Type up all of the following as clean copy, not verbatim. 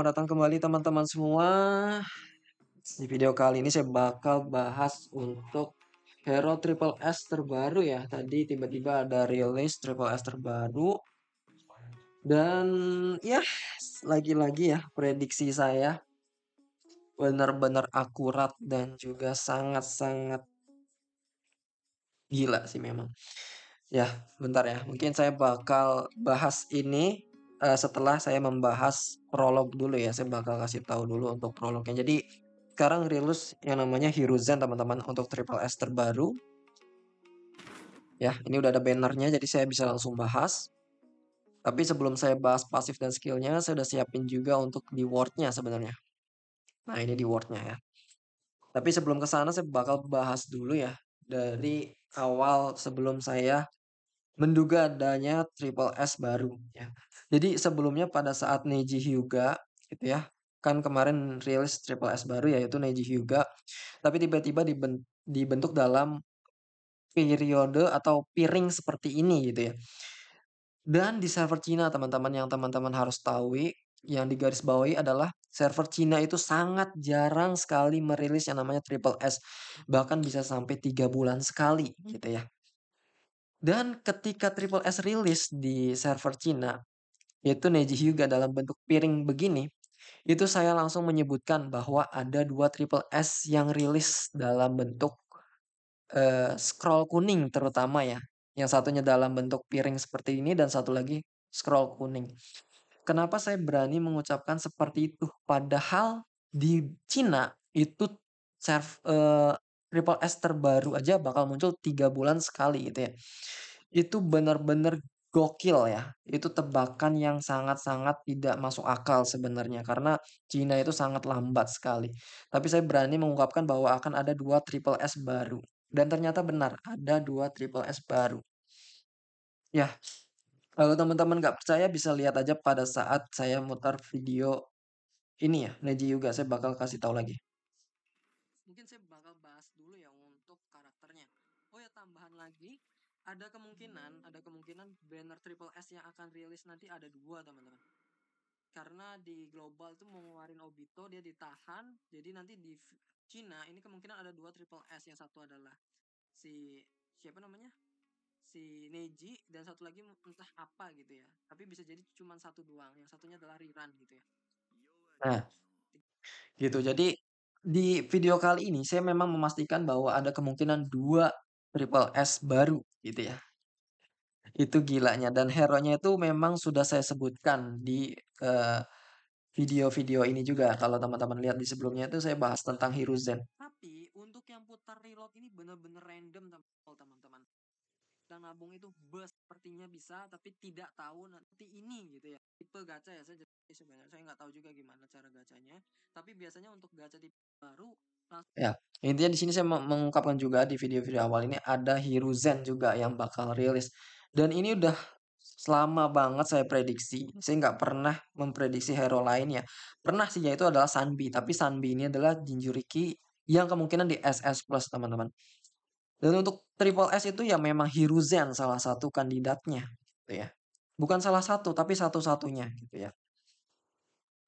selamat datang kembali teman-teman semua. Di video kali ini saya bakal bahas untuk hero Triple S terbaru ya. Tadi tiba-tiba ada rilis Triple S terbaru. Dan ya, lagi-lagi ya prediksi saya benar-benar akurat dan juga sangat-sangat gila sih memang. Ya, bentar ya. Mungkin saya bakal bahas ini setelah saya membahas prolog dulu ya. Saya bakal kasih tahu dulu untuk prolognya. Jadi sekarang rilis yang namanya Hiruzen teman-teman untuk Triple S terbaru. Ya, ini udah ada bannernya jadi saya bisa langsung bahas. Tapi sebelum saya bahas pasif dan skillnya, saya udah siapin juga untuk di wordnya sebenarnya. Nah, ini di wordnya ya. Tapi sebelum ke sana saya bakal bahas dulu ya dari awal sebelum saya menduga adanya Triple S baru ya. Jadi sebelumnya pada saat Neji Hyuga gitu ya, kan kemarin rilis Triple S baru yaitu Neji Hyuga, tapi tiba-tiba dibentuk dalam periode atau piring seperti ini gitu ya. Dan di server Cina teman-teman yang teman-teman harus tahu yang digarisbawahi adalah server Cina itu sangat jarang sekali merilis yang namanya Triple S. Bahkan bisa sampai 3 bulan sekali gitu ya. Dan ketika Triple S rilis di server Cina, yaitu Neji Hyuga dalam bentuk piring begini, itu saya langsung menyebutkan bahwa ada 2 Triple S yang rilis dalam bentuk scroll kuning terutama ya. Yang satunya dalam bentuk piring seperti ini dan satu lagi scroll kuning. Kenapa saya berani mengucapkan seperti itu? Padahal di Cina itu Triple S terbaru aja bakal muncul 3 bulan sekali gitu ya. Itu benar-benar gokil ya. Itu tebakan yang sangat-sangat tidak masuk akal sebenarnya karena Cina itu sangat lambat sekali. Tapi saya berani mengungkapkan bahwa akan ada 2 Triple S baru. Dan ternyata benar, ada 2 Triple S baru. Ya, kalau teman-teman nggak percaya bisa lihat aja pada saat saya mutar video ini ya, Neji Hyuga. Saya bakal kasih tahu lagi. Mungkin saya bakal bahas dulu ya untuk karakternya. Oh ya, tambahan lagi, ada kemungkinan banner Triple S yang akan rilis nanti ada 2 teman-teman. Karena di global tuh mau ngeluarin Obito, dia ditahan. Jadi nanti di Cina ini kemungkinan ada 2 Triple S. Yang satu adalah si siapa namanya? Si Neji dan satu lagi entah apa gitu ya. Tapi bisa jadi cuma satu doang. Yang satunya adalah Riran gitu ya. Nah, gitu. Jadi di video kali ini saya memang memastikan bahwa ada kemungkinan 2 Triple S baru gitu ya. Itu gilanya dan hero-nya itu memang sudah saya sebutkan di video-video ini juga. Kalau teman-teman lihat di sebelumnya itu saya bahas tentang Hiruzen. Tapi untuk yang putar reload ini benar-benar random teman-teman. Dan nabung itu sepertinya bisa tapi tidak tahu nanti ini gitu ya. Tipe gacha ya saya sebenarnya saya nggak tahu juga gimana cara gacanya. Tapi biasanya untuk gacha tipe baru langsung ya, intinya di sini saya mengungkapkan juga di video-video awal ini ada Hiruzen juga yang bakal rilis. Dan ini udah selama banget saya prediksi. Saya nggak pernah memprediksi hero lain ya. Pernah sih yaitu adalah Sanbi, tapi Sanbi ini adalah Jinchuriki yang kemungkinan di SS Plus teman-teman. Dan untuk Triple S itu ya memang Hiruzen salah satu kandidatnya gitu ya. Bukan salah satu tapi satu-satunya gitu ya.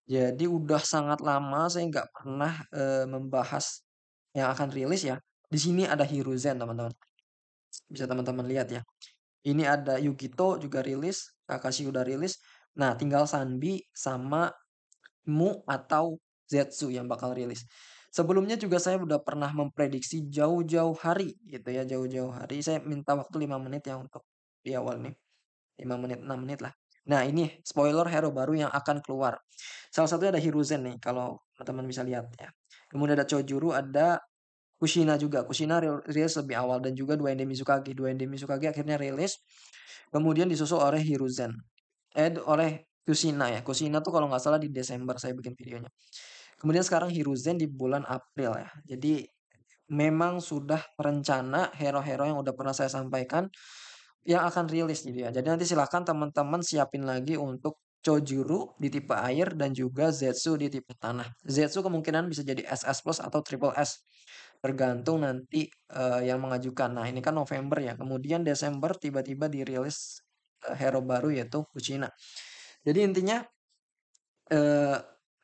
Jadi udah sangat lama saya nggak pernah membahas yang akan rilis ya. Di sini ada Hiruzen teman-teman. Bisa teman-teman lihat ya. Ini ada Yukito juga rilis, Kakashi udah rilis. Nah, tinggal Sanbi sama Mu atau Zetsu yang bakal rilis. Sebelumnya juga saya udah pernah memprediksi jauh-jauh hari gitu ya, jauh-jauh hari. Saya minta waktu 5 menit ya untuk di awal nih. 5 menit, 6 menit lah. Nah, ini spoiler hero baru yang akan keluar. Salah satunya ada Hiruzen nih kalau teman-teman bisa lihat ya. Kemudian ada Chojuru, ada Kushina juga. Kushina rilis lebih awal dan juga dua Ende Mizukage. Dua Ende Mizukage akhirnya rilis. Kemudian disusul oleh Hiruzen. Oleh Kushina ya. Kushina tuh kalau nggak salah di Desember saya bikin videonya. Kemudian sekarang Hiruzen di bulan April ya. Jadi memang sudah rencana hero-hero yang udah pernah saya sampaikan yang akan rilis gitu ya. Jadi nanti silakan teman-teman siapin lagi untuk Chojuru di tipe air dan juga Zetsu di tipe tanah. Zetsu kemungkinan bisa jadi SS Plus atau Triple S. Tergantung nanti yang mengajukan. Nah, ini kan November ya. Kemudian Desember tiba-tiba dirilis hero baru yaitu Kuchina. Jadi intinya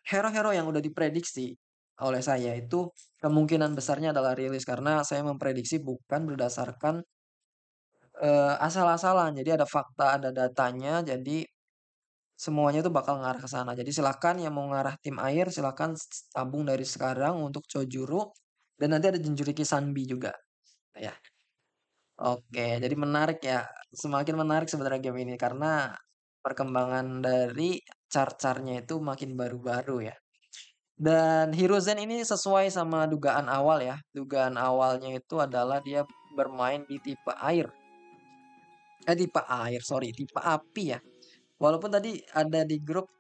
hero-hero yang udah diprediksi oleh saya itu kemungkinan besarnya adalah rilis karena saya memprediksi bukan berdasarkan asal-asalan. Jadi ada fakta, ada datanya, jadi semuanya tuh bakal ngarah ke sana. Jadi silakan yang mau ngarah tim air, silakan tabung dari sekarang untuk Chojuru dan nanti ada Jinchuriki Sanbi juga. Ya. Oke, jadi menarik ya. Semakin menarik sebenarnya game ini karena perkembangan dari chart-chartnya itu makin baru-baru ya. Dan Hiruzen ini sesuai sama dugaan awal ya. Dugaan awalnya itu adalah dia bermain di tipe air. Tipe air, sorry, tipe api ya. Walaupun tadi ada di grup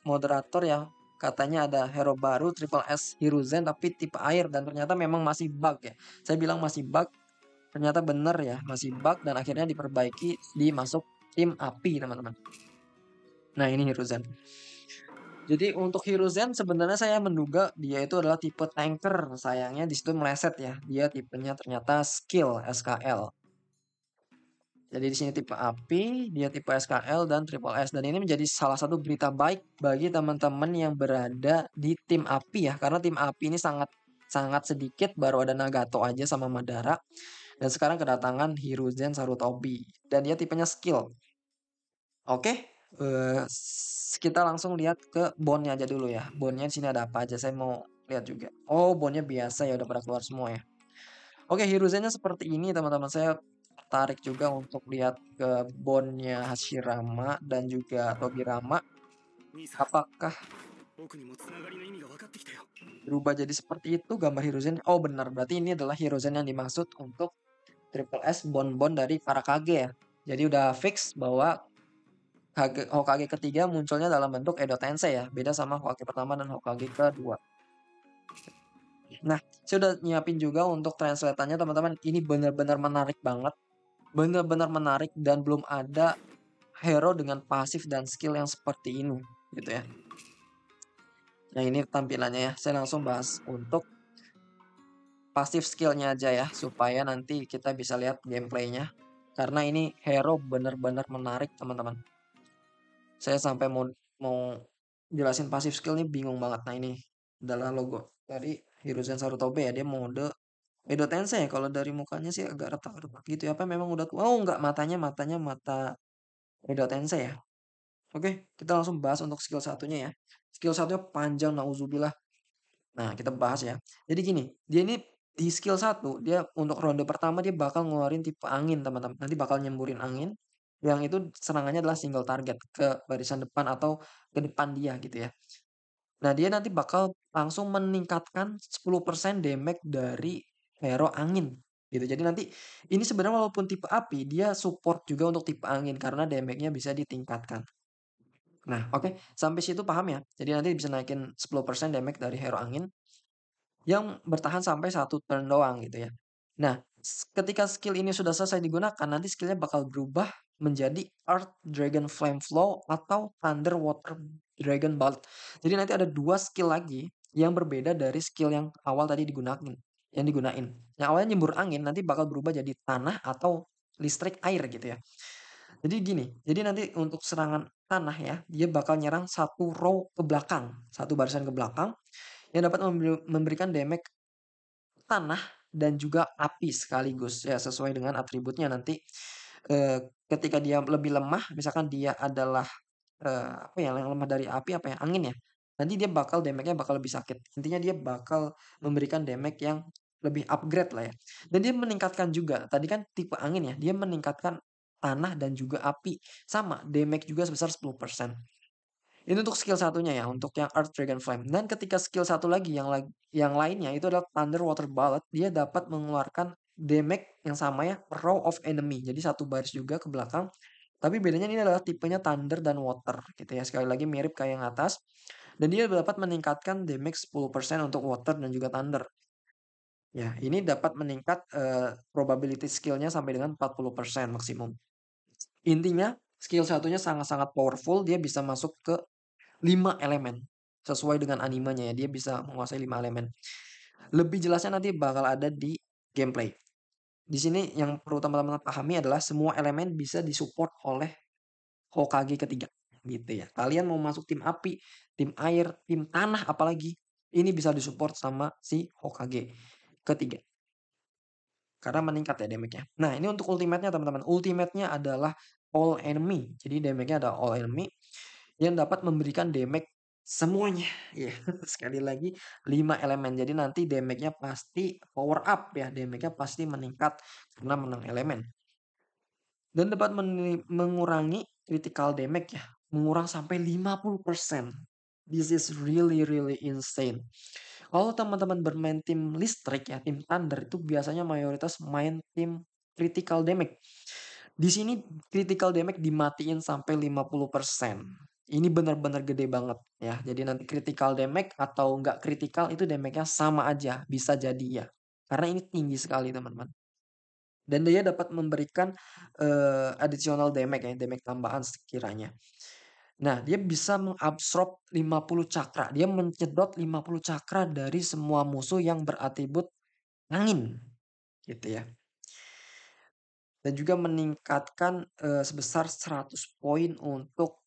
moderator yang katanya ada hero baru Triple S Hiruzen tapi tipe air dan ternyata memang masih bug ya. Saya bilang masih bug, ternyata bener ya, masih bug dan akhirnya diperbaiki dimasuk tim api teman-teman. Nah ini Hiruzen. Jadi untuk Hiruzen sebenarnya saya menduga dia itu adalah tipe tanker. Sayangnya di situ meleset ya. Dia tipenya ternyata skill SKL. Jadi di sini tipe api, dia tipe SKL dan triple S dan ini menjadi salah satu berita baik bagi teman-teman yang berada di tim api ya. Karena tim api ini sangat sangat sedikit, baru ada Nagato aja sama Madara. Dan sekarang kedatangan Hiruzen Sarutobi dan dia tipenya skill. Oke, kita langsung lihat ke bondnya aja dulu ya. Bondnya di sini ada apa aja? Saya mau lihat juga. Oh, bondnya biasa ya, udah pada keluar semua ya. Oke, Hiruzennya seperti ini teman-teman. Saya tertarik juga untuk lihat ke bondnya Hashirama dan juga Tobirama. Apakah berubah jadi seperti itu gambar Hiruzen? Oh benar, berarti ini adalah Hiruzen yang dimaksud untuk Triple S bond-bond dari para Kage ya. Jadi udah fix bahwa Hokage ketiga munculnya dalam bentuk Edo Tensei ya. Beda sama Hokage pertama dan Hokage kedua. Nah, saya udah nyiapin juga untuk translatannya teman-teman. Ini benar-benar menarik banget. Benar-benar menarik dan belum ada hero dengan pasif dan skill yang seperti ini gitu ya. Nah, ini tampilannya ya. Saya langsung bahas untuk pasif skillnya aja ya. Supaya nanti kita bisa lihat gameplaynya. Karena ini hero benar-benar menarik teman-teman. Saya sampai mau jelasin pasif skill nih bingung banget. Nah ini adalah logo dari Hiruzen Sarutobi ya. Dia mode Edo Tensei ya. Kalau dari mukanya sih agak retak-retak gitu ya. Apa memang udah tua? Oh enggak, matanya mata Edo Tensei ya. Oke, kita langsung bahas untuk skill satunya ya. Skill satunya panjang nauzubillah. Nah, kita bahas ya. Jadi gini, dia ini di skill 1, dia untuk ronde pertama dia bakal ngeluarin tipe angin, teman-teman. Nanti bakal nyemburin angin. Yang itu serangannya adalah single target ke barisan depan atau ke depan dia gitu ya. Nah, dia nanti bakal langsung meningkatkan 10% damage dari hero angin gitu. Jadi nanti ini sebenarnya walaupun tipe api, dia support juga untuk tipe angin karena damage-nya bisa ditingkatkan. Nah, oke, sampai situ paham ya. Jadi nanti bisa naikin 10% damage dari hero angin yang bertahan sampai 1 turn doang gitu ya. Nah, ketika skill ini sudah selesai digunakan, nanti skillnya bakal berubah menjadi Earth Dragon Flame Flow atau Thunder Water Dragon Bolt. Jadi nanti ada 2 skill lagi yang berbeda dari skill yang awal tadi yang digunain. Yang awalnya nyembur angin nanti bakal berubah jadi tanah atau listrik air gitu ya. Jadi gini, jadi nanti untuk serangan tanah ya, dia bakal nyerang satu row ke belakang, satu barisan ke belakang yang dapat memberikan damage tanah dan juga api sekaligus ya sesuai dengan atributnya nanti ketika dia lebih lemah misalkan dia adalah apa ya yang lemah dari api apa ya angin ya nanti dia bakal damage-nya bakal lebih sakit intinya dia bakal memberikan damage yang lebih upgrade lah ya dan dia meningkatkan juga tadi kan tipe angin ya dia meningkatkan tanah dan juga api sama damage juga sebesar 10%. Ini untuk skill satunya ya, untuk yang Earth Dragon Flame. Dan ketika skill satu lagi yang lainnya itu adalah Thunder Water Bullet, dia dapat mengeluarkan damage yang sama ya, row of enemy. Jadi satu baris juga ke belakang. Tapi bedanya ini adalah tipenya Thunder dan Water gitu ya. Sekali lagi mirip kayak yang atas. Dan dia dapat meningkatkan damage 10% untuk Water dan juga Thunder. Ya, ini dapat meningkat probability skillnya sampai dengan 40% maksimum. Intinya skill satunya sangat-sangat powerful, dia bisa masuk ke 5 elemen. Sesuai dengan animenya ya, dia bisa menguasai 5 elemen. Lebih jelasnya nanti bakal ada di gameplay. Di sini yang perlu teman-teman pahami adalah semua elemen bisa disupport oleh Hokage ketiga. gitu ya. Kalian mau masuk tim api, tim air, tim tanah apalagi, ini bisa disupport sama si Hokage ketiga. Karena meningkat ya damage-nya. Nah, ini untuk ultimate-nya teman-teman. Ultimate-nya adalah all enemy. Jadi damage-nya ada all enemy yang dapat memberikan damage semuanya. Ya, sekali lagi 5 elemen. Jadi nanti damage-nya pasti power up ya. Damage-nya pasti meningkat karena menang elemen. Dan dapat mengurangi critical damage ya. Mengurang sampai 50%. This is really really insane. Kalau teman-teman bermain tim listrik ya, tim thunder itu biasanya mayoritas main tim critical damage. Di sini critical damage dimatiin sampai 50%. Ini benar-benar gede banget ya. Jadi nanti critical damage atau nggak critical itu damage-nya sama aja, bisa jadi ya. Karena ini tinggi sekali teman-teman. Dan dia dapat memberikan additional damage ya, damage tambahan sekiranya. Nah, dia bisa mengabsorb 50 cakra. Dia mencedot 50 cakra dari semua musuh yang beratribut angin. Gitu ya. Dan juga meningkatkan sebesar 100 poin untuk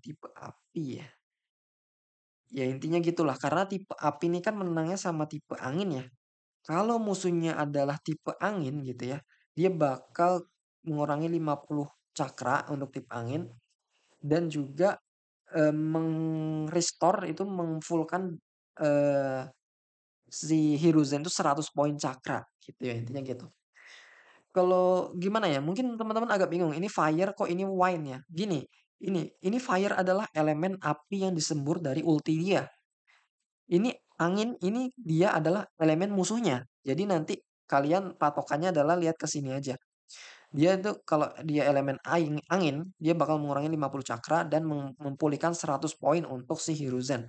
tipe api ya. Ya intinya gitulah. Karena tipe api ini kan menangnya sama tipe angin ya. Kalau musuhnya adalah tipe angin gitu ya. Dia bakal mengurangi 50 cakra untuk tipe angin. Dan juga meng-restore itu mengfullkan si Hiruzen itu 100 poin cakra gitu ya intinya gitu. Kalau gimana ya? Mungkin teman-teman agak bingung. Ini fire kok ini wine ya? Gini, ini fire adalah elemen api yang disembur dari ulti dia. Ini angin, ini dia adalah elemen musuhnya. Jadi nanti kalian patokannya adalah lihat ke sini aja. Dia itu kalau dia elemen angin, dia bakal mengurangi 50 cakra dan memulihkan 100 poin untuk si Hiruzen.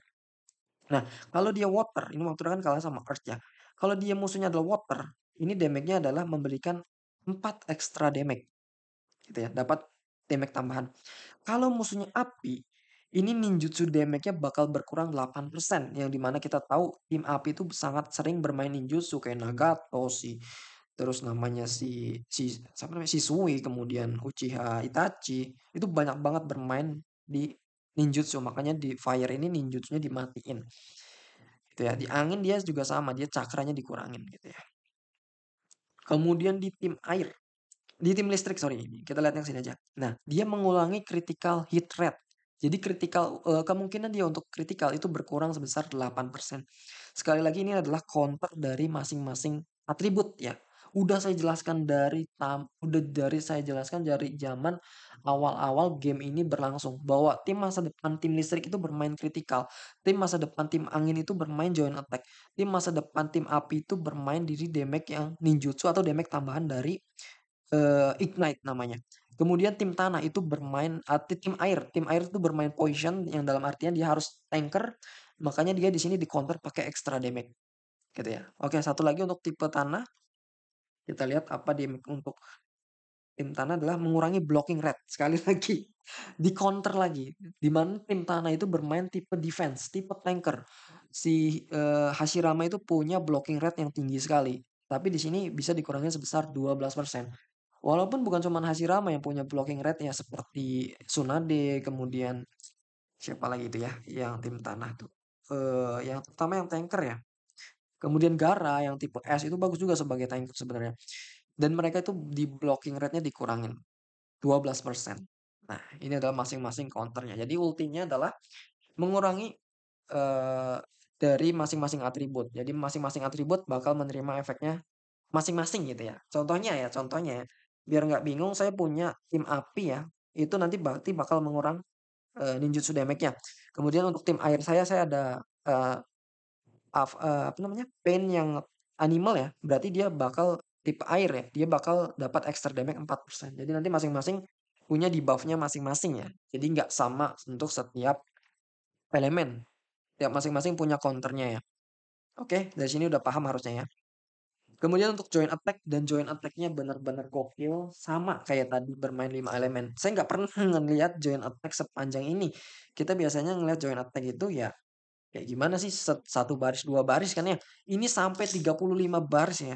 Nah, kalau dia water, ini waktu kan kalah sama earth ya. Kalau dia musuhnya adalah water, ini damage-nya adalah memberikan 4 extra damage. Gitu ya, dapat damage tambahan. Kalau musuhnya api, ini ninjutsu damage-nya bakal berkurang 8%. Yang dimana kita tahu tim api itu sangat sering bermain ninjutsu kayak Nagato, terus namanya siapa namanya Shisui, kemudian Uchiha Itachi, itu banyak banget bermain di ninjutsu. Makanya di fire ini ninjutsunya dimatiin. Gitu ya. Di angin dia juga sama, dia cakranya dikurangin gitu ya. Kemudian di tim air, di tim listrik sorry, kita lihat yang sini aja. Nah, dia mengulangi critical hit rate. Jadi kemungkinan dia untuk critical itu berkurang sebesar 8%. Sekali lagi ini adalah counter dari masing-masing atribut ya. Udah saya jelaskan dari zaman awal-awal game ini berlangsung bahwa tim masa depan tim listrik itu bermain critical, tim masa depan tim angin itu bermain joint attack, tim masa depan tim api itu bermain diri damage yang ninjutsu atau damage tambahan dari ignite namanya. Kemudian tim tanah itu bermain tim air itu bermain poison yang dalam artian dia harus tanker, makanya dia di sini di counter pakai extra damage gitu ya. Oke, satu lagi untuk tipe tanah. Kita lihat apa damage untuk tim tanah adalah mengurangi blocking rate. Sekali lagi, di counter lagi. Di mana tim tanah itu bermain tipe defense, tipe tanker. Si Hashirama itu punya blocking rate yang tinggi sekali. Tapi di sini bisa dikurangi sebesar 12%. Walaupun bukan cuma Hashirama yang punya blocking rate ya seperti Tsunade, kemudian siapa lagi itu ya yang tim tanah tuh. Yang pertama yang tanker ya. Kemudian Gara yang tipe S itu bagus juga sebagai tanker sebenarnya. Dan mereka itu di blocking rate-nya dikurangin 12%. Nah, ini adalah masing-masing counternya. Jadi ultinya adalah mengurangi dari masing-masing atribut. Jadi masing-masing atribut bakal menerima efeknya masing-masing gitu ya. Contohnya ya, biar nggak bingung saya punya tim api ya, itu nanti berarti bakal mengurang ninjutsu damage-nya. Kemudian untuk tim air saya ada apa namanya? Pain yang animal ya, berarti dia bakal tipe air ya, dia bakal dapat extra damage 4%. Jadi nanti masing-masing punya debuff-nya masing-masing ya. Jadi nggak sama untuk setiap elemen. Tiap masing-masing punya counternya ya. Oke, dari sini udah paham harusnya ya. Kemudian untuk joint attack dan joint attack-nya benar-benar gokil sama kayak tadi bermain 5 elemen. Saya nggak pernah ngelihat joint attack sepanjang ini. Kita biasanya ngelihat joint attack itu ya kayak gimana sih satu baris dua baris kan ya. Ini sampai 35 baris ya.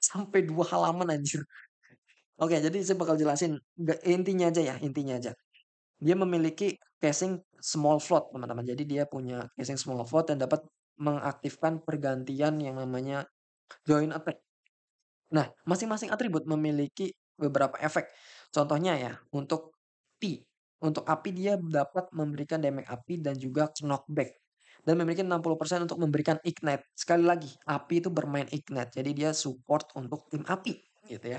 Sampai 2 halaman anjir. Oke, jadi saya bakal jelasin intinya aja ya, intinya aja. Dia memiliki casing small float, teman-teman. Jadi dia punya casing small float dan dapat mengaktifkan pergantian yang namanya join attack. Nah, masing-masing atribut memiliki beberapa efek. Contohnya ya, untuk api. Untuk api dia dapat memberikan damage api dan juga knockback. Dan memiliki 60% untuk memberikan ignite. Sekali lagi, api itu bermain ignite. Jadi dia support untuk tim api gitu ya.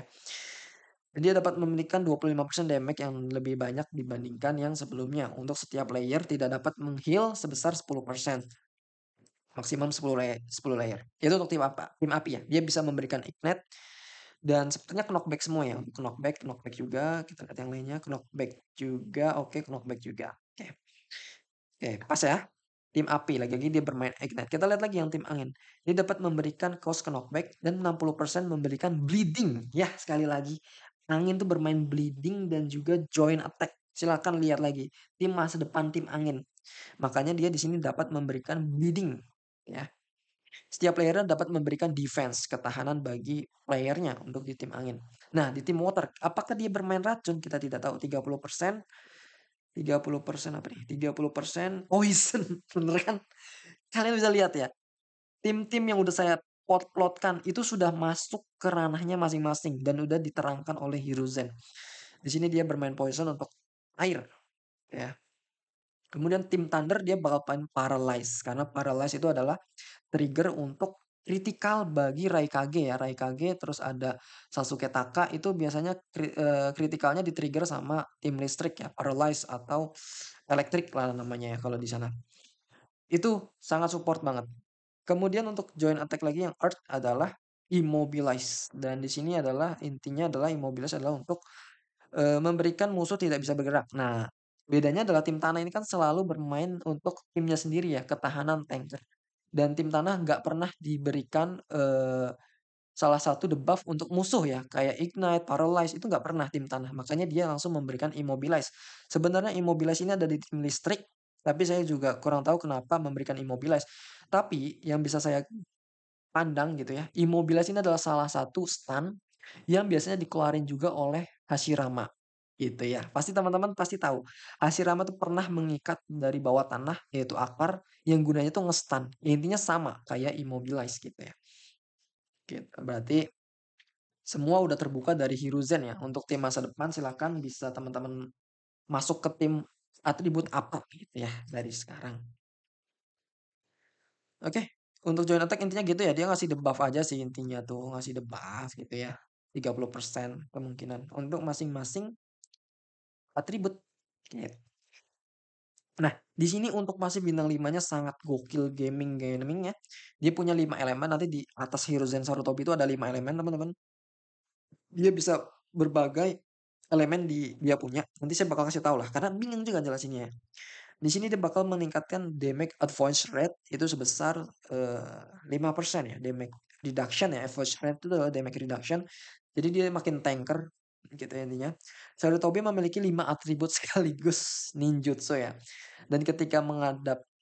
Dan dia dapat memberikan 25% damage yang lebih banyak dibandingkan yang sebelumnya. Untuk setiap layer tidak dapat mengheal sebesar 10%. Maksimum 10 layer. Itu untuk tim apa? Tim api ya. Dia bisa memberikan ignite dan sepertinya knockback semua ya. Untuk knockback juga. Kita lihat yang lainnya. Knockback juga. Oke, knockback juga. Oke. Oke, pas ya. Tim api lagi-lagi dia bermain ignite. Kita lihat lagi yang tim angin. Dia dapat memberikan cost knockback dan 60% memberikan bleeding. Ya, sekali lagi. Angin tuh bermain bleeding dan juga join attack. Silakan lihat lagi. Tim masa depan tim angin. Makanya dia di sini dapat memberikan bleeding. Ya. Setiap playernya dapat memberikan defense, ketahanan bagi playernya untuk di tim angin. Nah, di tim water, apakah dia bermain racun? Kita tidak tahu. 30%, 30% apa nih? 30% poison. Bener kan? Kalian bisa lihat ya. Tim-tim yang udah saya plotkan itu sudah masuk ke ranahnya masing-masing dan udah diterangkan oleh Hiruzen. Di sini dia bermain poison untuk air, ya. Kemudian tim Thunder dia bakal main paralyze karena paralyze itu adalah trigger untuk kritikal bagi Raikage ya. Raikage terus ada Sasuke Taka itu biasanya kritikalnya di-trigger sama tim listrik ya, paralyze atau elektrik lah namanya ya kalau di sana. Itu sangat support banget. Kemudian untuk join attack lagi yang Earth adalah immobilize dan di sini adalah intinya adalah immobilize adalah untuk memberikan musuh tidak bisa bergerak. Nah, bedanya adalah tim tanah ini kan selalu bermain untuk timnya sendiri ya, ketahanan tank. Dan tim tanah nggak pernah diberikan salah satu debuff untuk musuh ya, kayak ignite, paralyze itu nggak pernah tim tanah. Makanya dia langsung memberikan immobilize. Sebenarnya immobilize ini ada di tim listrik, tapi saya juga kurang tahu kenapa memberikan immobilize. Tapi yang bisa saya pandang gitu ya, immobilize ini adalah salah satu stun yang biasanya dikeluarin juga oleh Hashirama gitu ya. Pasti teman-teman pasti tahu. Hashirama tuh pernah mengikat dari bawah tanah yaitu akar yang gunanya tuh nge-stun. Ya, intinya sama kayak immobilize gitu ya. Gitu. Berarti semua udah terbuka dari Hiruzen ya. Untuk tim masa depan silakan bisa teman-teman masuk ke tim atribut apa gitu ya dari sekarang. Oke, untuk join attack intinya gitu ya. Dia ngasih debuff aja sih intinya tuh, ngasih debuff gitu ya. 30% kemungkinan untuk masing-masing atribut. Gitu. Nah, di sini untuk masih bintang 5-nya sangat gokil gamingnya. Dia punya 5 elemen, nanti di atas Hiruzen Sarutobi itu ada 5 elemen, teman-teman. Dia bisa berbagai elemen dia punya. Nanti saya bakal kasih tahu lah, karena bingung juga jelasinnya ya. Di sini dia bakal meningkatkan damage advance rate itu sebesar 5% ya, damage reduction ya, advance rate itu adalah damage reduction. Jadi dia makin tanker gitu ya intinya. Sarutobi memiliki 5 atribut sekaligus ninjutsu ya. Dan ketika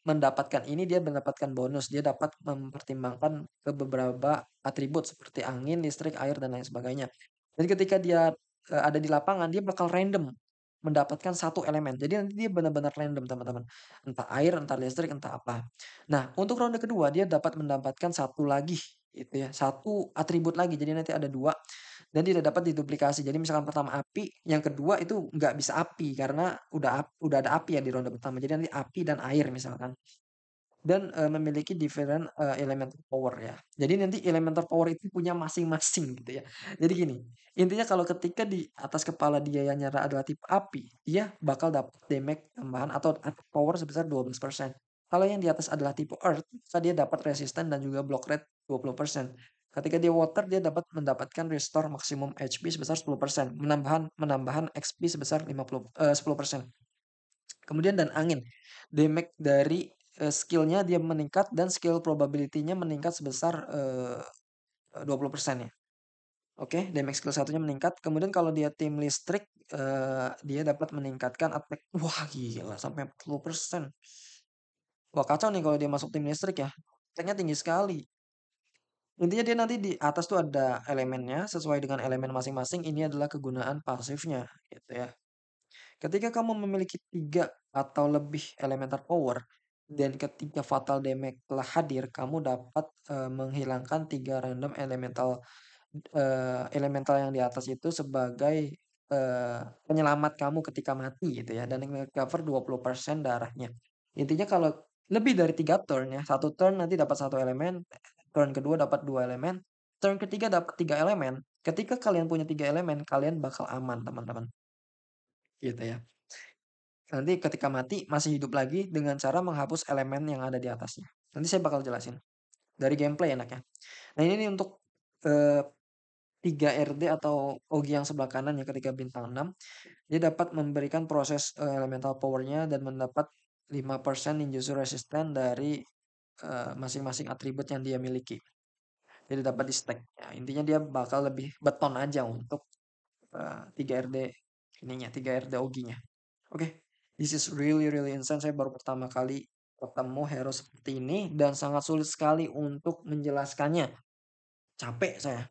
mendapatkan ini dia mendapatkan bonus. Dia dapat mempertimbangkan ke beberapa atribut seperti angin, listrik, air dan lain sebagainya. Dan ketika dia ada di lapangan dia bakal random mendapatkan satu elemen. Jadi nanti dia benar-benar random teman-teman. Entah air, entah listrik, entah apa. Nah, untuk ronde kedua dia dapat mendapatkan satu lagi gitu ya. Satu atribut lagi. Jadi nanti ada dua dan tidak dapat diduplikasi. Jadi misalkan pertama api, yang kedua itu nggak bisa api karena udah ada api ya di ronde pertama. Jadi nanti api dan air misalkan. Dan memiliki different elemental power ya. Jadi nanti elemental power itu punya masing-masing gitu ya. Jadi gini, intinya kalau ketika di atas kepala dia yang nyala adalah tipe api, dia bakal dapat damage tambahan atau attack power sebesar 12%. Kalau yang di atas adalah tipe earth, maka dia dapat resisten dan juga block rate 20%. Ketika dia water, dia dapat mendapatkan restore maksimum HP sebesar 10%, menambahan XP sebesar 10%. Kemudian dan angin, damage dari skill-nya dia meningkat dan skill probability-nya meningkat sebesar 20% ya. Oke, damage skill satunya meningkat. Kemudian kalau dia tim listrik, dia dapat meningkatkan attack. Wah gila, sampai 40%. Wah kacau nih kalau dia masuk tim listrik ya. Attack-nya tinggi sekali. Intinya dia nanti di atas tuh ada elemennya, sesuai dengan elemen masing-masing, ini adalah kegunaan pasifnya, gitu ya. Ketika kamu memiliki 3 atau lebih elemental power, dan ketika fatal damage telah hadir, kamu dapat menghilangkan 3 random elemental yang di atas itu sebagai penyelamat kamu ketika mati gitu ya, dan cover 20% darahnya. Intinya kalau lebih dari 3 turn ya, 1 turn nanti dapat 1 elemen, turn kedua dapat 2 elemen, turn ketiga dapat 3 elemen. Ketika kalian punya 3 elemen, kalian bakal aman teman-teman. Gitu ya. Nanti ketika mati masih hidup lagi dengan cara menghapus elemen yang ada di atasnya. Nanti saya bakal jelasin. Dari gameplay enaknya. Nah ini nih untuk 3 RD atau Ogi yang sebelah kanan ya ketika bintang 6. Dia dapat memberikan proses elemental powernya dan mendapat 5% ninjutsu resisten dari masing-masing atribut yang dia miliki. Jadi dapat di stack. Ya, intinya dia bakal lebih beton aja untuk 3 RD ininya, 3 RD Oginya. Oke, this is really really insane. Saya baru pertama kali ketemu hero seperti ini dan sangat sulit sekali untuk menjelaskannya. Capek saya.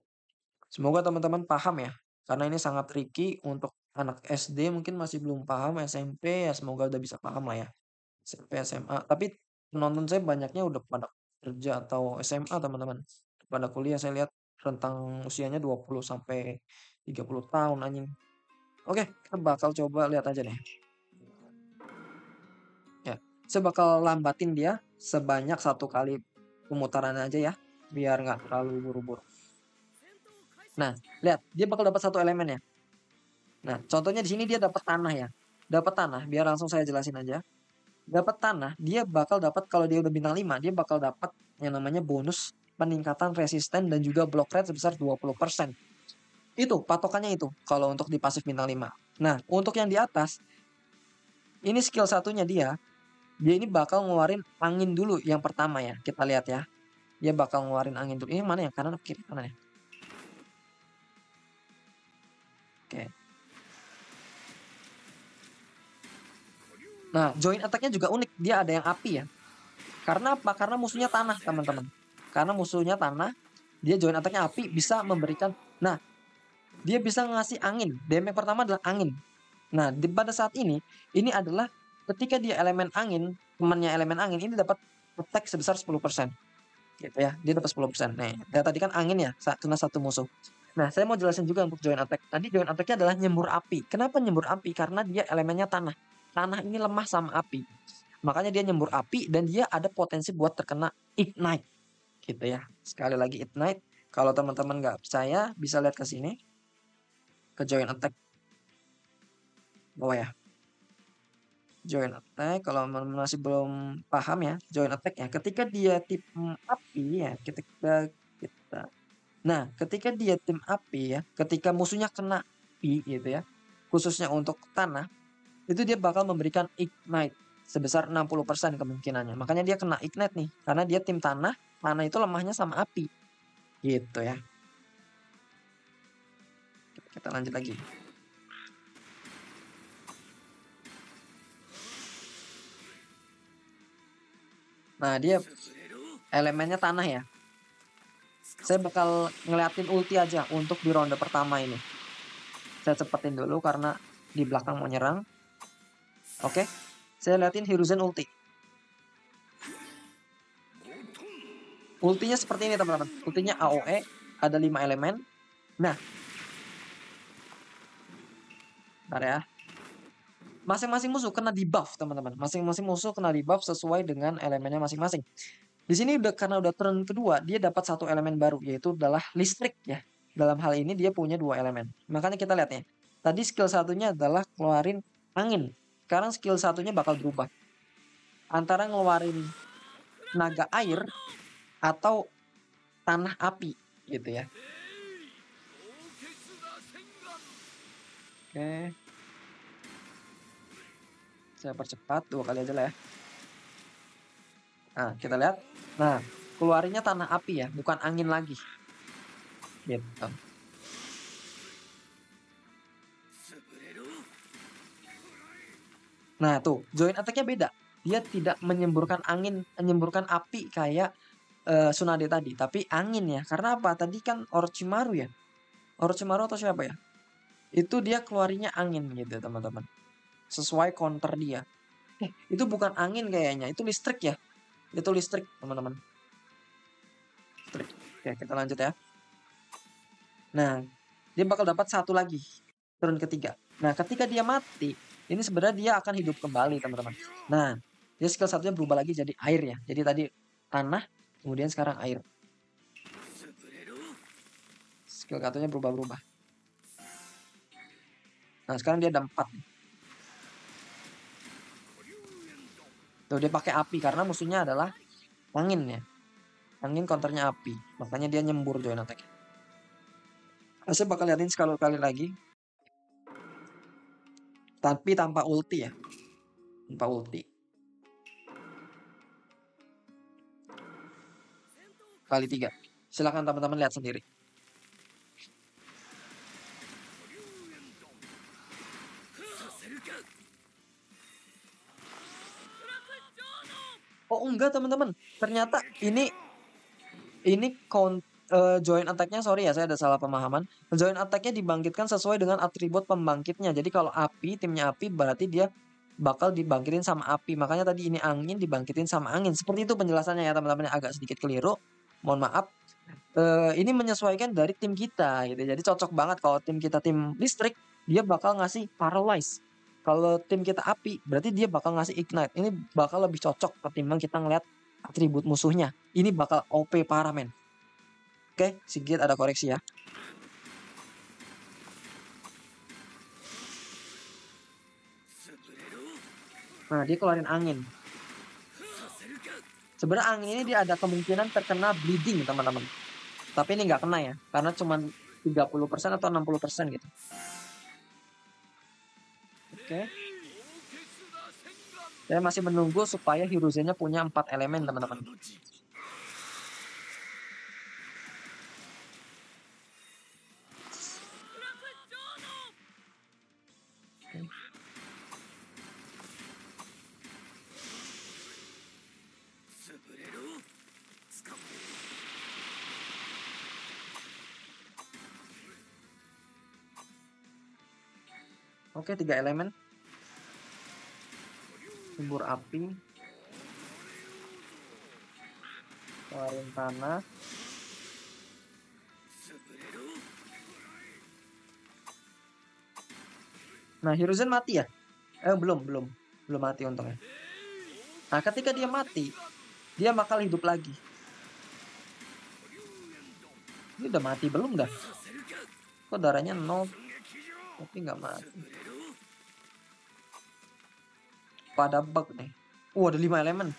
Semoga teman-teman paham ya. Karena ini sangat tricky untuk anak SD mungkin masih belum paham, SMP ya semoga udah bisa paham lah ya. SMP, SMA. Tapi penonton saya banyaknya udah pada kerja atau SMA teman-teman. Pada kuliah saya lihat rentang usianya 20 sampai 30 tahun anjing. Oke, kita bakal coba lihat aja nih. Ya, saya bakal lambatin dia sebanyak 1 kali pemutaran aja ya, biar nggak terlalu buru-buru. Nah, lihat dia bakal dapat 1 elemen ya. Nah, contohnya di sini dia dapat tanah ya. Dapat tanah, biar langsung saya jelasin aja. Dapat tanah, dia bakal dapat kalau dia udah bintang 5, dia bakal dapat yang namanya bonus peningkatan resisten dan juga block rate sebesar 20%. Itu patokannya itu kalau untuk di pasif bintang 5. Nah, untuk yang di atas, ini skill satunya dia ini bakal ngeluarin angin dulu yang pertama ya. Kita lihat ya. Dia bakal ngeluarin angin dulu. Ini mana ya? Kanan atau kiri? Kanan ya? Oke. Nah, join attack-nya juga unik. Dia ada yang api ya. Karena apa? Karena musuhnya tanah, teman-teman. Karena musuhnya tanah, dia join attack-nya api bisa memberikan. Nah, dia bisa ngasih angin. Damage pertama adalah angin. Nah, pada saat ini adalah ketika dia elemen angin, temannya elemen angin, ini dapat attack sebesar 10%. Gitu ya, dia dapat 10%. Nih, ya tadi kan angin ya, kena 1 musuh. Nah, saya mau jelasin juga untuk join attack. Tadi join attack-nya adalah nyembur api. Kenapa nyembur api? Karena dia elemennya tanah. Tanah ini lemah sama api. Makanya dia nyembur api dan dia ada potensi buat terkena ignite. Gitu ya. Sekali lagi ignite. Kalau teman-teman nggak percaya, bisa lihat ke sini. Ke join attack. Bawah ya. Join attack, kalau masih belum paham ya, join attack ya. Ketika dia tim api ya, kita Nah, ketika dia tim api ya, ketika musuhnya kena api gitu ya, khususnya untuk tanah, itu dia bakal memberikan ignite sebesar 60% kemungkinannya. Makanya dia kena ignite nih, karena dia tim tanah, tanah itu lemahnya sama api. Gitu ya. Kita lanjut lagi. Nah, dia elemennya tanah ya. Saya bakal ngeliatin ulti aja untuk di ronde pertama ini. Saya cepetin dulu karena di belakang mau nyerang. Oke. Saya liatin Hiruzen ulti. Ultinya seperti ini teman-teman. Ultinya AOE, ada 5 elemen. Nah. Bentar ya. Masing-masing musuh kena debuff teman-teman. Masing-masing musuh kena debuff sesuai dengan elemennya masing-masing. Di sini karena udah turn kedua, dia dapat 1 elemen baru, yaitu adalah listrik ya. Dalam hal ini dia punya 2 elemen. Makanya kita lihat ya. Tadi skill satunya adalah keluarin angin. Sekarang skill satunya bakal berubah. Antara ngeluarin naga air atau tanah api gitu ya. Oke. Saya percepat 2 kali aja lah ya. Nah, kita lihat. Nah, keluarinnya tanah api ya, bukan angin lagi. Gitu. Nah, tuh, join attack-nya beda. Dia tidak menyemburkan angin, menyemburkan api kayak Tsunade tadi, tapi angin ya. Karena apa? Tadi kan Orochimaru ya. Orochimaru atau siapa ya? Itu dia keluarinya angin gitu teman-teman. Sesuai counter dia. Itu bukan angin kayaknya, itu listrik ya. Itu listrik teman-teman. Listrik. Oke, kita lanjut ya. Nah, dia bakal dapat satu lagi. Turun ketiga. Nah, ketika dia mati, ini sebenarnya dia akan hidup kembali teman-teman. Nah, dia skill satunya berubah lagi jadi air ya. Jadi tadi tanah, kemudian sekarang air. Skill satunya berubah-berubah. Nah, sekarang dia ada 4. Tuh, dia pakai api karena musuhnya adalah angin ya. Angin counternya api. Makanya dia nyembur join attack. Saya bakal liatin sekali kali lagi. Tapi tanpa ulti ya. Tanpa ulti. Kali 3. Silahkan teman-teman lihat sendiri. Oh enggak teman-teman. Ternyata ini join attack-nya, sorry ya saya ada salah pemahaman. Join attack-nya dibangkitkan sesuai dengan atribut pembangkitnya. Jadi kalau api, timnya api berarti dia bakal dibangkitin sama api. Makanya tadi ini angin dibangkitin sama angin. Seperti itu penjelasannya ya teman-teman, agak sedikit keliru. Mohon maaf. Ini menyesuaikan dari tim kita gitu. Jadi cocok banget kalau tim kita tim listrik, dia bakal ngasih paralyze. Kalau tim kita api, berarti dia bakal ngasih ignite. Ini bakal lebih cocok ketimbang kita ngeliat atribut musuhnya. Ini bakal OP parah men. Oke, sedikit ada koreksi ya. Nah, dia keluarin angin. Sebenarnya angin ini dia ada kemungkinan terkena bleeding teman-teman. Tapi ini nggak kena ya, karena cuma 30% atau 60% gitu. Oke. Saya masih menunggu supaya Hiruzen-nya punya 4 elemen teman-teman. Oke, 3 elemen. Sumber api. Keluarin tanah. Nah, Hiruzen mati ya? Belum mati untungnya. Nah, ketika dia mati, dia bakal hidup lagi. Ini udah mati belum dah? Kok darahnya 0? Tapi nggak mati. Pada bug nih. Ada 5 elemen.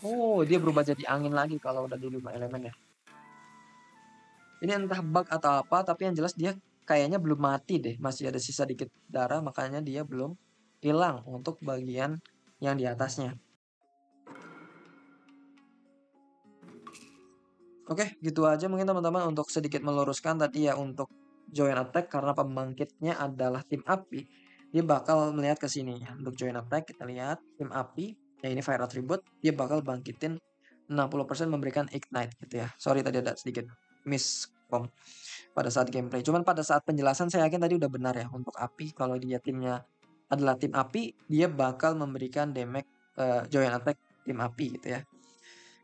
Oh, dia berubah jadi angin lagi kalau udah di 5 elemen ya. Ini entah bug atau apa, tapi yang jelas dia kayaknya belum mati deh. Masih ada sisa dikit darah, makanya dia belum hilang untuk bagian yang di atasnya. Oke, gitu aja mungkin teman-teman untuk sedikit meluruskan tadi ya untuk join attack karena pembangkitnya adalah tim api. Dia bakal melihat ke sini ya. Untuk join attack kita lihat tim api, ya ini fire attribute, dia bakal bangkitin 60% memberikan ignite gitu ya. Sorry tadi ada sedikit miskom pada saat gameplay. Cuman pada saat penjelasan saya yakin tadi udah benar ya untuk api. Kalau dia timnya adalah tim api, dia bakal memberikan damage join attack tim api gitu ya.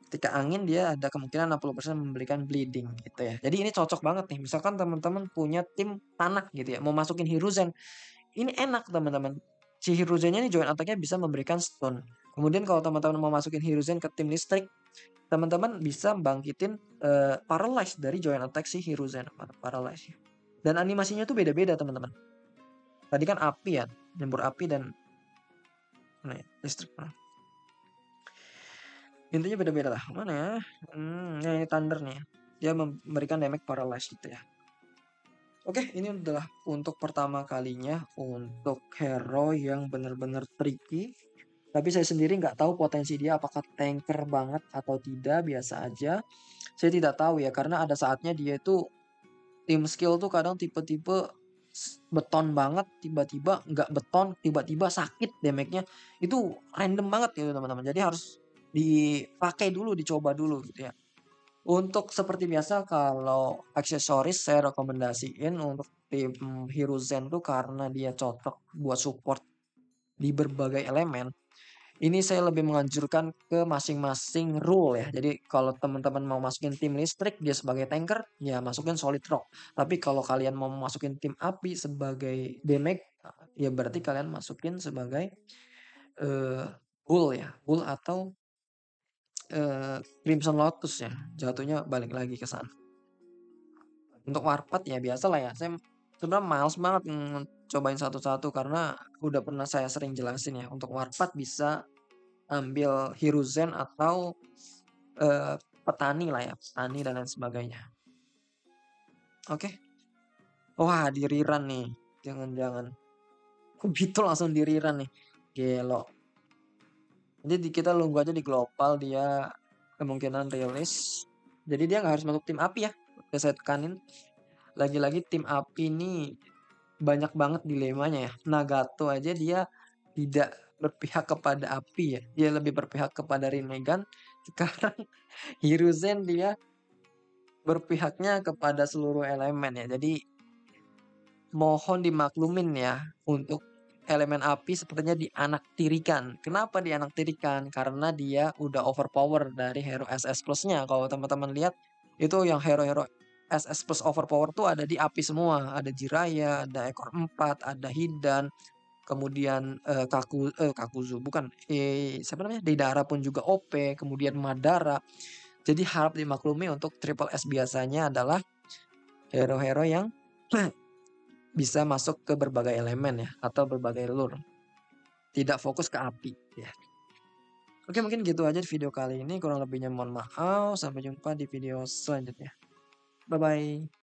Ketika angin dia ada kemungkinan 60% memberikan bleeding gitu ya. Jadi ini cocok banget nih. Misalkan teman-teman punya tim tanah gitu ya, mau masukin Hiruzen. Ini enak teman-teman. Si Hiruzennya ini join attack-nya bisa memberikan stun. Kemudian kalau teman-teman mau masukin Hiruzen ke tim listrik, teman-teman bisa bangkitin paralyze dari join attack si Hiruzen. Paralyze. Dan animasinya tuh beda-beda teman-teman. Tadi kan api ya, nyembur api dan listrik. Intinya beda-beda lah. Mana ya? Ini Thunder nih. Dia memberikan damage paralyze gitu ya. Oke, ini adalah untuk pertama kalinya untuk hero yang benar-benar tricky. Tapi saya sendiri nggak tahu potensi dia apakah tanker banget atau tidak, biasa aja. Saya tidak tahu ya, karena ada saatnya dia itu tim skill tuh kadang tipe-tipe beton banget, tiba-tiba nggak beton, tiba-tiba sakit damage-nya. Itu random banget gitu teman-teman. Jadi harus dipakai dulu, dicoba dulu gitu ya. Untuk seperti biasa kalau aksesoris saya rekomendasiin untuk tim Hiruzen tuh karena dia cocok buat support di berbagai elemen. Ini saya lebih menganjurkan ke masing-masing rule ya. Jadi kalau teman-teman mau masukin tim listrik dia sebagai tanker, ya masukin solid rock. Tapi kalau kalian mau masukin tim api sebagai damage, ya berarti kalian masukin sebagai eh bull ya, bull atau Crimson Lotus ya. Jatuhnya balik lagi ke sana. Untuk warpat ya biasa lah ya. Saya sebenarnya males banget cobain satu-satu karena udah pernah saya sering jelasin ya. Untuk warpat bisa ambil Hiruzen atau petani lah ya, petani dan lain sebagainya. Oke. Wah, di rerun nih. Jangan-jangan. Kok gitu langsung di rerun nih. Gelo. Jadi kita nunggu aja di global dia kemungkinan rilis. Jadi dia nggak harus masuk tim api ya. Udah saya tekanin. Lagi-lagi tim api ini banyak banget dilemanya ya. Nagato aja dia tidak berpihak kepada api ya. Dia lebih berpihak kepada Rinnegan. Sekarang Hiruzen dia berpihaknya kepada seluruh elemen ya. Jadi mohon dimaklumin ya untuk elemen api sepertinya dianaktirikan. Kenapa dianaktirikan? Karena dia udah overpower dari hero SS plusnya. Kalau teman-teman lihat itu yang hero-hero SS plus overpower tuh ada di api semua. Ada Jiraiya, ada Ekor 4, ada Hidan, kemudian Kakuzu bukan siapa namanya? Deidara pun juga OP, kemudian Madara. Jadi harap dimaklumi untuk triple S biasanya adalah hero-hero yang bisa masuk ke berbagai elemen ya atau berbagai lure. Tidak fokus ke api ya. Oke, mungkin gitu aja di video kali ini. Kurang lebihnya mohon maaf. Sampai jumpa di video selanjutnya. Bye bye.